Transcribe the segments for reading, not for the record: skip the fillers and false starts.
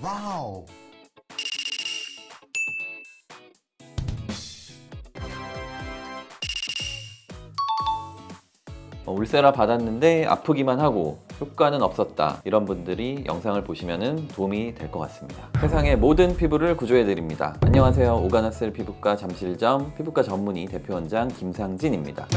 와우. 울세라 받았는데 아프기만 하고 효과는 없었다, 이런 분들이 영상을 보시면 도움이 될 것 같습니다. 세상의 모든 피부를 구조해드립니다. 안녕하세요. 오가나셀 피부과 잠실점 피부과 전문의 대표원장 김상진입니다.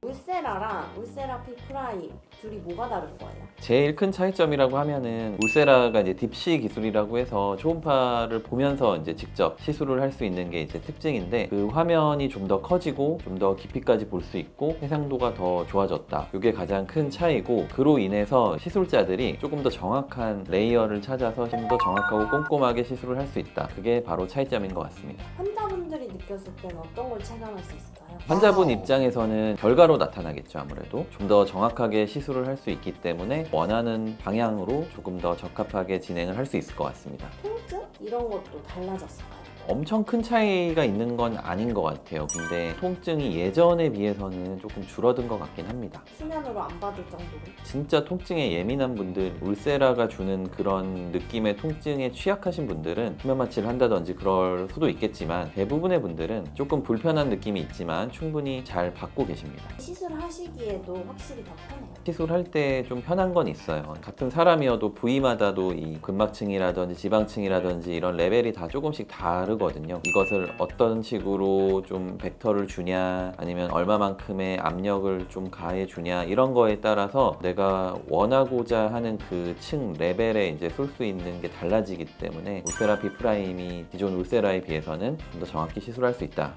울세라랑 울세라피 프라임 둘이 뭐가 다른 거예요? 제일 큰 차이점이라고 하면은 울세라가 이제 딥시 기술이라고 해서 초음파를 보면서 이제 직접 시술을 할 수 있는 게 이제 특징인데, 그 화면이 좀 더 커지고 좀 더 깊이까지 볼 수 있고 해상도가 더 좋아졌다. 이게 가장 큰 차이고, 그로 인해서 시술자들이 조금 더 정확한 레이어를 찾아서 좀 더 정확하고 꼼꼼하게 시술을 할 수 있다. 그게 바로 차이점인 것 같습니다. 환자분들이 느꼈을 때는 어떤 걸 체감할 수 있을까요? 환자분 입장에서는 결과로 나타나겠죠. 아무래도 좀 더 정확하게 시술을 할 수 있기 때문에 원하는 방향으로 조금 더 적합하게 진행을 할 수 있을 것 같습니다. 통증? 이런 것도 달라졌을까요? 엄청 큰 차이가 있는 건 아닌 것 같아요. 근데 통증이 예전에 비해서는 조금 줄어든 것 같긴 합니다. 수면으로 안 받을 정도로? 진짜 통증에 예민한 분들, 울세라가 주는 그런 느낌의 통증에 취약하신 분들은 수면 마취를 한다든지 그럴 수도 있겠지만, 대부분의 분들은 조금 불편한 느낌이 있지만 충분히 잘 받고 계십니다. 시술하시기에도 확실히 더 편해요. 시술할 때 좀 편한 건 있어요. 같은 사람이어도 부위마다도 이 근막층이라든지 지방층이라든지 이런 레벨이 다 조금씩 다르거든요. 이것을 어떤 식으로 좀 벡터를 주냐, 아니면 얼마만큼의 압력을 좀 가해 주냐, 이런 거에 따라서 내가 원하고자 하는 그 층 레벨에 이제 쏠 수 있는 게 달라지기 때문에 울세라피 프라임이 기존 울세라에 비해서는 좀 더 정확히 시술할 수 있다.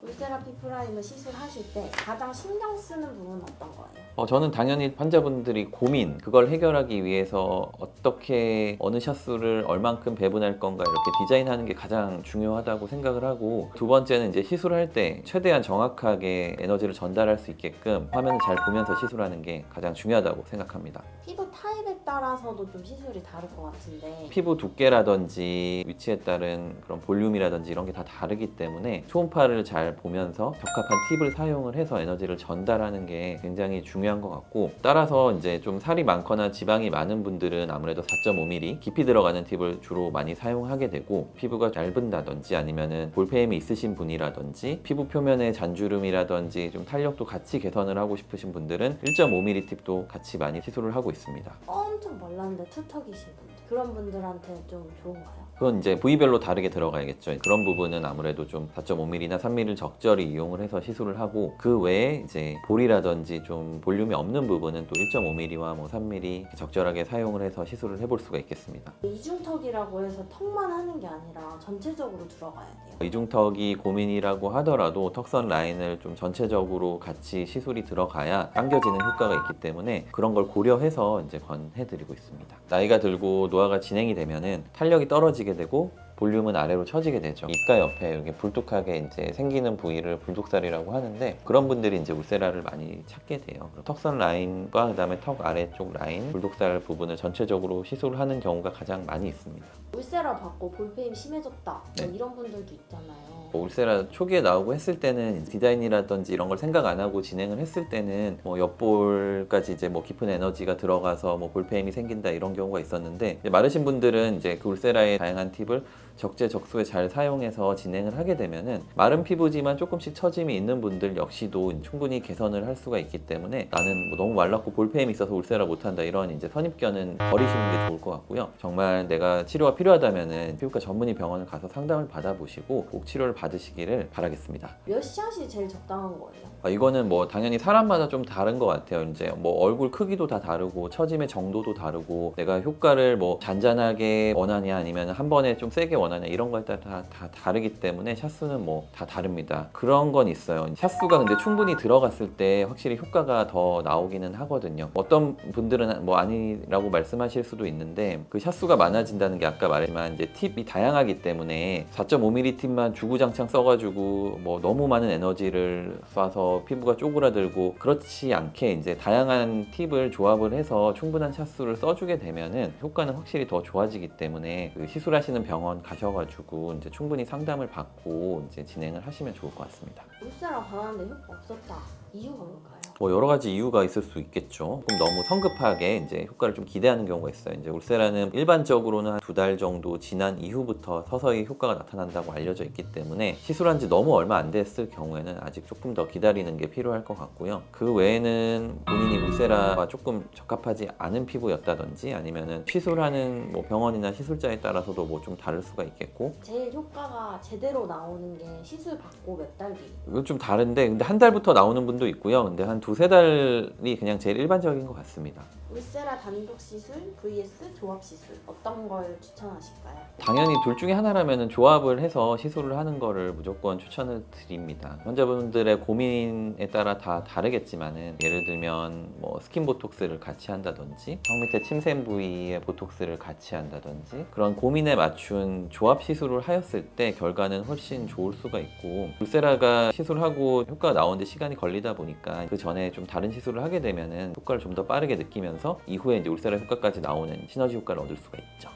울세라피 프라임을 시술하실 때 가장 신경 쓰는 부분은 어떤 거예요? 저는 당연히 환자분들이 고민, 그걸 해결하기 위해서 어떻게 어느 샷수를 얼만큼 배분할 건가 이렇게 디자인하는 게 가장 중요하다고 생각을 하고, 두 번째는 이제 시술할 때 최대한 정확하게 에너지를 전달할 수 있게끔 화면을 잘 보면서 시술하는 게 가장 중요하다고 생각합니다. 피부 타입에 따라서도 좀 시술이 다를 것 같은데 피부 두께라든지 위치에 따른 그런 볼륨이라든지 이런 게 다 다르기 때문에 초음파를 잘 보면서 적합한 팁을 사용을 해서 에너지를 전달하는 게 굉장히 중요한 것 같고, 따라서 이제 좀 살이 많거나 지방이 많은 분들은 아무래도 4.5mm 깊이 들어가는 팁을 주로 많이 사용하게 되고, 피부가 얇은다든지 아니면은 볼페임이 있으신 분이라든지 피부 표면의 잔주름이라든지 좀 탄력도 같이 개선을 하고 싶으신 분들은 1.5mm 팁도 같이 많이 시술을 하고 있습니다. 엄청 말랐는데 투턱이신 분들, 그런 분들한테 좀 좋은가요? 그건 이제 부위별로 다르게 들어가야겠죠. 그런 부분은 아무래도 좀 4.5mm나 3mm를 적절히 이용을 해서 시술을 하고, 그 외에 이제 볼이라든지 좀 볼륨이 없는 부분은 또 1.5mm와 뭐 3mm 적절하게 사용을 해서 시술을 해볼 수가 있겠습니다. 이중턱이라고 해서 턱만 하는 게 아니라 전체적으로 들어가야 돼요. 이중턱이 고민이라고 하더라도 턱선 라인을 좀 전체적으로 같이 시술이 들어가야 당겨지는 효과가 있기 때문에 그런 걸 고려해서 이제 권해드리고 있습니다. 나이가 들고 노화가 진행이 되면은 탄력이 떨어지게 되고 볼륨은 아래로 처지게 되죠. 입가 옆에 이렇게 불뚝하게 이제 생기는 부위를 불뚝살이라고 하는데, 그런 분들이 이제 울세라를 많이 찾게 돼요. 턱선 라인과 그다음에 턱 아래쪽 라인, 불뚝살 부분을 전체적으로 시술을 하는 경우가 가장 많이 있습니다. 울세라 받고 볼페임 심해졌다 네. 뭐 이런 분들도 있잖아요. 울세라 초기에 나오고 했을 때는 디자인이라든지 이런 걸 생각 안 하고 진행을 했을 때는 뭐 옆볼까지 이제 뭐 깊은 에너지가 들어가서 뭐 볼페임이 생긴다 이런 경우가 있었는데, 이제 마르신 분들은 이제 그 울세라의 다양한 팁을 적재적소에 잘 사용해서 진행을 하게 되면은 마른 피부지만 조금씩 처짐이 있는 분들 역시도 충분히 개선을 할 수가 있기 때문에, 나는 뭐 너무 말랐고 볼페임이 있어서 울세라 못한다 이런 이제 선입견은 버리시는 게 좋을 것 같고요. 정말 내가 치료가 필요하다면은 피부과 전문의 병원을 가서 상담을 받아보시고 꼭 치료를 받으시기를 바라겠습니다. 몇 샷이 제일 적당한 거예요? 이거는 뭐 당연히 사람마다 좀 다른 것 같아요. 이제 뭐 얼굴 크기도 다 다르고 처짐의 정도도 다르고, 내가 효과를 뭐 잔잔하게 원하냐 아니면 한 번에 좀 세게 원하냐 이런 거에 따라 다 다르기 때문에 샷수는 뭐 다 다릅니다. 그런 건 있어요. 샷수가 근데 충분히 들어갔을 때 확실히 효과가 더 나오기는 하거든요. 어떤 분들은 뭐 아니라고 말씀하실 수도 있는데, 그 샷수가 많아진다는 게 아까 말했지만 이제 팁이 다양하기 때문에 4.5mm 팁만 주구장창 써가지고 뭐 너무 많은 에너지를 쏴서 피부가 쪼그라들고, 그렇지 않게 이제 다양한 팁을 조합을 해서 충분한 샷수를 써주게 되면은 효과는 확실히 더 좋아지기 때문에 그 시술하시는 병원 가셔가지고 이제 충분히 상담을 받고 이제 진행을 하시면 좋을 것 같습니다. 울세라 받았는데 효과 없었다. 이유가 뭘까요? 뭐 여러 가지 이유가 있을 수 있겠죠. 그럼 너무 성급하게 이제 효과를 좀 기대하는 경우가 있어요. 이제 울세라는 일반적으로는 한 2달 정도 지난 이후부터 서서히 효과가 나타난다고 알려져 있기 때문에 시술한 지 너무 얼마 안 됐을 경우에는 아직 조금 더 기다리는 게 필요할 것 같고요. 그 외에는 본인이 울세라와 조금 적합하지 않은 피부였다든지 아니면은 시술하는 뭐 병원이나 시술자에 따라서도 뭐 좀 다를 수가 있겠고, 제일 효과가 제대로 나오는 게 시술 받고 몇 달 뒤. 이건 좀 다른데 근데 한 달부터 나오는 분도 있고요. 근데 한 2-3달이 그냥 제일 일반적인 것 같습니다. 울세라 단독 시술 vs 조합 시술 어떤 걸 추천하실까요? 당연히 둘 중에 하나라면 조합을 해서 시술을 하는 거를 무조건 추천을 드립니다. 환자분들의 고민에 따라 다 다르겠지만은 예를 들면 뭐 스킨 보톡스를 같이 한다든지 턱 밑에 침샘 부위에 보톡스를 같이 한다든지 그런 고민에 맞춘 조합 시술을 하였을 때 결과는 훨씬 좋을 수가 있고, 울세라가 시술하고 효과가 나오는데 시간이 걸리다 보니까 그 전에 좀 다른 시술을 하게 되면은 효과를 좀 더 빠르게 느끼면서 이후에 이제 울세라 효과까지 나오는 시너지 효과를 얻을 수가 있죠.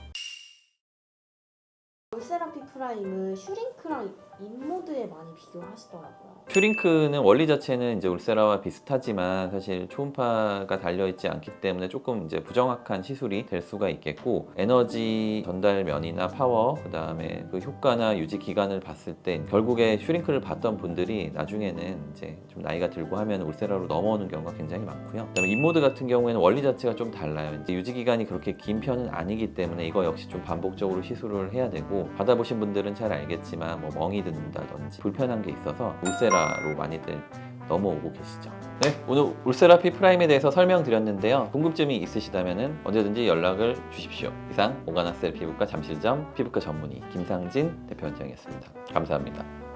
울세라 피프라임을 슈링크랑 인모드에 많이 비교하시더라고요. 슈링크는 원리 자체는 이제 울세라와 비슷하지만 사실 초음파가 달려있지 않기 때문에 조금 이제 부정확한 시술이 될 수가 있겠고, 에너지 전달면이나 파워, 그 다음에 그 효과나 유지 기간을 봤을 때 결국에 슈링크를 받던 분들이 나중에는 이제 좀 나이가 들고 하면 울세라로 넘어오는 경우가 굉장히 많고요. 그다음에 인모드 같은 경우에는 원리 자체가 좀 달라요. 이제 유지 기간이 그렇게 긴 편은 아니기 때문에 이거 역시 좀 반복적으로 시술을 해야 되고, 받아보신 분들은 잘 알겠지만 뭐 멍이 든다든지 불편한 게 있어서 울세라로 많이들 넘어오고 계시죠. 네, 오늘 울세라 피프라임에 대해서 설명드렸는데요. 궁금증이 있으시다면 언제든지 연락을 주십시오. 이상 오가나셀 피부과 잠실점 피부과 전문의 김상진 대표원장이었습니다. 감사합니다.